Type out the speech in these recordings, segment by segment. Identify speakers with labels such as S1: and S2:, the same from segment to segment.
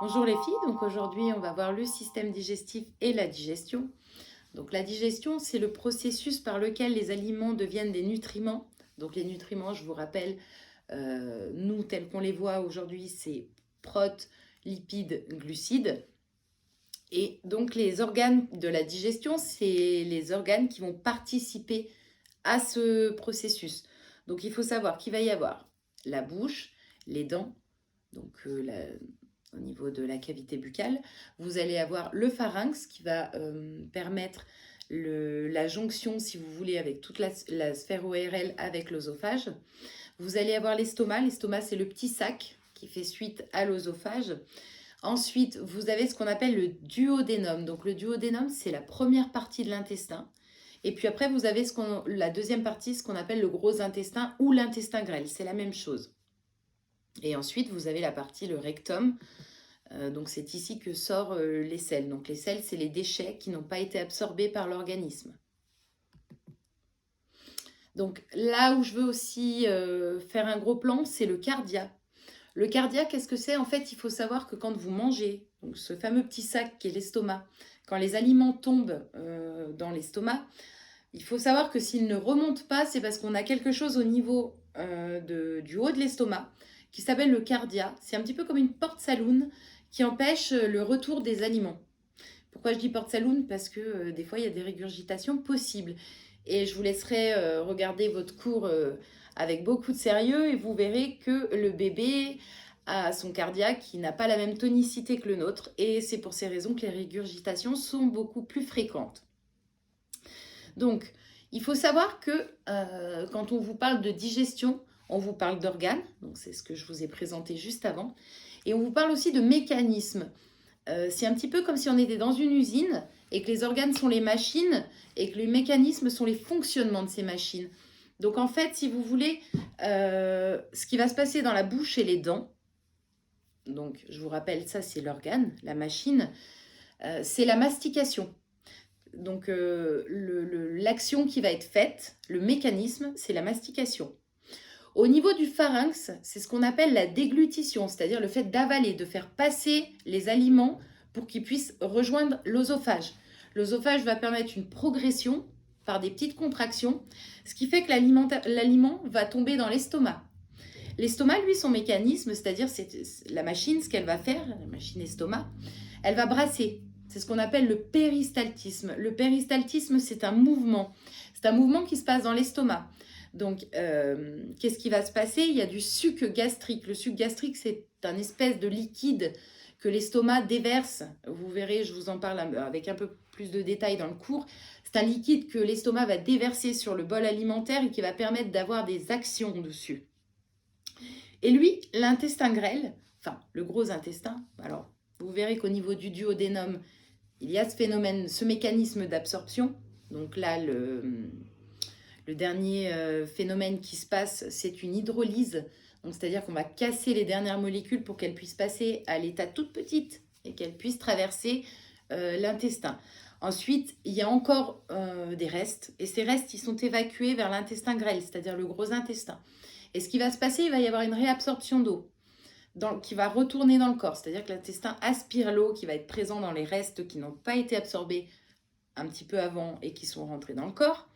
S1: Bonjour les filles, donc aujourd'hui on va voir le système digestif et la digestion. Donc la digestion, c'est le processus par lequel les aliments deviennent des nutriments. Donc les nutriments, je vous rappelle, nous tels qu'on les voit aujourd'hui, c'est protes, lipides, glucides. Et donc les organes de la digestion, c'est les organes qui vont participer à ce processus. Donc il faut savoir qu'il va y avoir la bouche, les dents, donc au niveau de la cavité buccale. Vous allez avoir le pharynx qui va permettre la jonction, si vous voulez, avec toute la sphère ORL avec l'œsophage. Vous allez avoir l'estomac. L'estomac, c'est le petit sac qui fait suite à l'œsophage. Ensuite, vous avez ce qu'on appelle le duodénum. Donc le duodénum, c'est la première partie de l'intestin. Et puis après, vous avez la deuxième partie, ce qu'on appelle le gros intestin ou l'intestin grêle. C'est la même chose. Et ensuite, vous avez la partie, le rectum. Donc c'est ici que sortent les selles. Donc les selles, c'est les déchets qui n'ont pas été absorbés par l'organisme. Donc là où je veux aussi faire un gros plan, c'est le cardia. Le cardia, qu'est-ce que c'est? En fait, il faut savoir que quand vous mangez, donc ce fameux petit sac qui est l'estomac, quand les aliments tombent dans l'estomac, il faut savoir que s'ils ne remontent pas, c'est parce qu'on a quelque chose au niveau du haut de l'estomac qui s'appelle le cardia. C'est un petit peu comme une porte-saloon qui empêche le retour des aliments. Pourquoi je dis porte-saloon? Parce que des fois, il y a des régurgitations possibles. Et je vous laisserai regarder votre cours avec beaucoup de sérieux et vous verrez que le bébé a son cardiaque qui n'a pas la même tonicité que le nôtre. Et c'est pour ces raisons que les régurgitations sont beaucoup plus fréquentes. Donc, il faut savoir que quand on vous parle de digestion, on vous parle d'organes, donc c'est ce que je vous ai présenté juste avant, et on vous parle aussi de mécanismes. C'est un petit peu comme si on était dans une usine et que les organes sont les machines et que les mécanismes sont les fonctionnements de ces machines. Donc en fait, si vous voulez, ce qui va se passer dans la bouche et les dents, donc je vous rappelle, ça c'est l'organe, la machine, c'est la mastication. Donc l'action qui va être faite, le mécanisme, c'est la mastication. Au niveau du pharynx, c'est ce qu'on appelle la déglutition, c'est-à-dire le fait d'avaler, de faire passer les aliments pour qu'ils puissent rejoindre l'œsophage. L'œsophage va permettre une progression par des petites contractions, ce qui fait que l'aliment va tomber dans l'estomac. L'estomac, lui, son mécanisme, c'est-à-dire la machine, ce qu'elle va faire, la machine estomac, elle va brasser. C'est ce qu'on appelle le péristaltisme. Le péristaltisme, c'est un mouvement. C'est un mouvement qui se passe dans l'estomac. Donc, qu'est-ce qui va se passer? Il y a du suc gastrique. Le suc gastrique, c'est un espèce de liquide que l'estomac déverse. Vous verrez, je vous en parle avec un peu plus de détails dans le cours. C'est un liquide que l'estomac va déverser sur le bol alimentaire et qui va permettre d'avoir des actions dessus. Et lui, l'intestin grêle, enfin le gros intestin, alors vous verrez qu'au niveau du duodénum, il y a ce phénomène, ce mécanisme d'absorption. Donc là, le dernier phénomène qui se passe, c'est une hydrolyse. Donc c'est-à-dire qu'on va casser les dernières molécules pour qu'elles puissent passer à l'état toute petite et qu'elles puissent traverser l'intestin. Ensuite, il y a encore des restes, et ces restes, ils sont évacués vers l'intestin grêle, c'est-à-dire le gros intestin. Et ce qui va se passer, il va y avoir une réabsorption d'eau qui va retourner dans le corps. C'est-à-dire que l'intestin aspire l'eau qui va être présente dans les restes qui n'ont pas été absorbés un petit peu avant et qui sont rentrés dans le corps.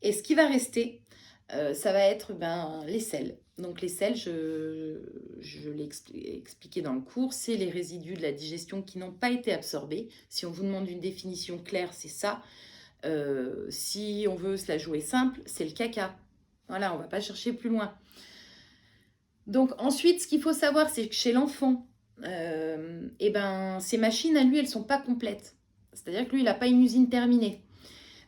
S1: Et ce qui va rester, ça va être les selles. Donc les selles, je l'ai expliqué dans le cours, c'est les résidus de la digestion qui n'ont pas été absorbés. Si on vous demande une définition claire, c'est ça. Si on veut se la jouer simple, c'est le caca. Voilà, on ne va pas chercher plus loin. Donc ensuite, ce qu'il faut savoir, c'est que chez l'enfant, ces machines à lui, elles ne sont pas complètes. C'est-à-dire que lui, il n'a pas une usine terminée.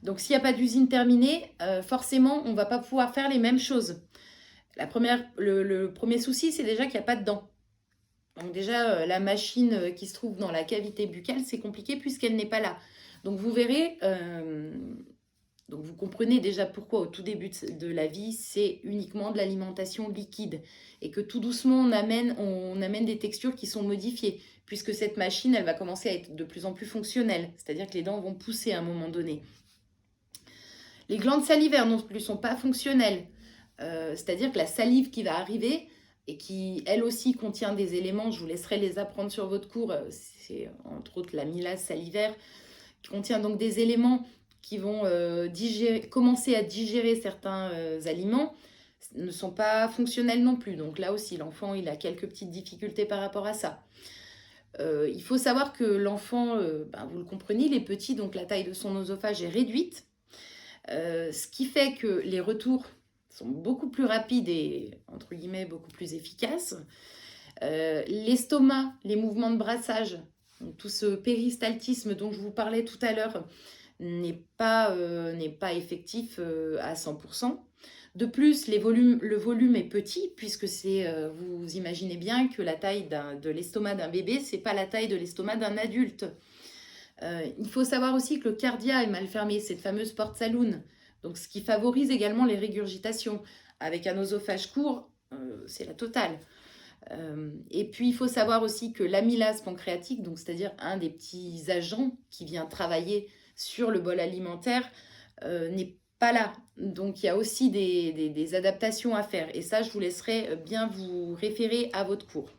S1: Donc s'il n'y a pas d'usine terminée, forcément, on ne va pas pouvoir faire les mêmes choses. Le premier souci, c'est déjà qu'il n'y a pas de dents. Donc déjà, la machine qui se trouve dans la cavité buccale, c'est compliqué puisqu'elle n'est pas là. Donc vous verrez, donc vous comprenez déjà pourquoi au tout début de la vie, c'est uniquement de l'alimentation liquide et que tout doucement, on amène des textures qui sont modifiées puisque cette machine, elle va commencer à être de plus en plus fonctionnelle, c'est-à-dire que les dents vont pousser à un moment donné. Les glandes salivaires non plus sont pas fonctionnelles, c'est-à-dire que la salive qui va arriver, et qui, elle aussi, contient des éléments, je vous laisserai les apprendre sur votre cours, c'est entre autres l'amylase salivaire, qui contient donc des éléments qui vont commencer à digérer certains aliments, ne sont pas fonctionnels non plus. Donc là aussi, l'enfant, il a quelques petites difficultés par rapport à ça. Il faut savoir que l'enfant, vous le comprenez, il est petit, donc la taille de son oesophage est réduite. Ce qui fait que les retours sont beaucoup plus rapides et, entre guillemets, beaucoup plus efficaces. L'estomac, les mouvements de brassage, donc tout ce péristaltisme dont je vous parlais tout à l'heure, n'est pas effectif à 100%. De plus, le volume est petit, puisque vous imaginez bien que la taille de l'estomac d'un bébé, c'est pas la taille de l'estomac d'un adulte. Il faut savoir aussi que le cardia est mal fermé, cette fameuse porte saloon, donc ce qui favorise également les régurgitations. Avec un oesophage court, c'est la totale. Et puis, il faut savoir aussi que l'amylase pancréatique, donc c'est-à-dire un des petits agents qui vient travailler sur le bol alimentaire, n'est pas là. Donc, il y a aussi des adaptations à faire. Et ça, je vous laisserai bien vous référer à votre cours.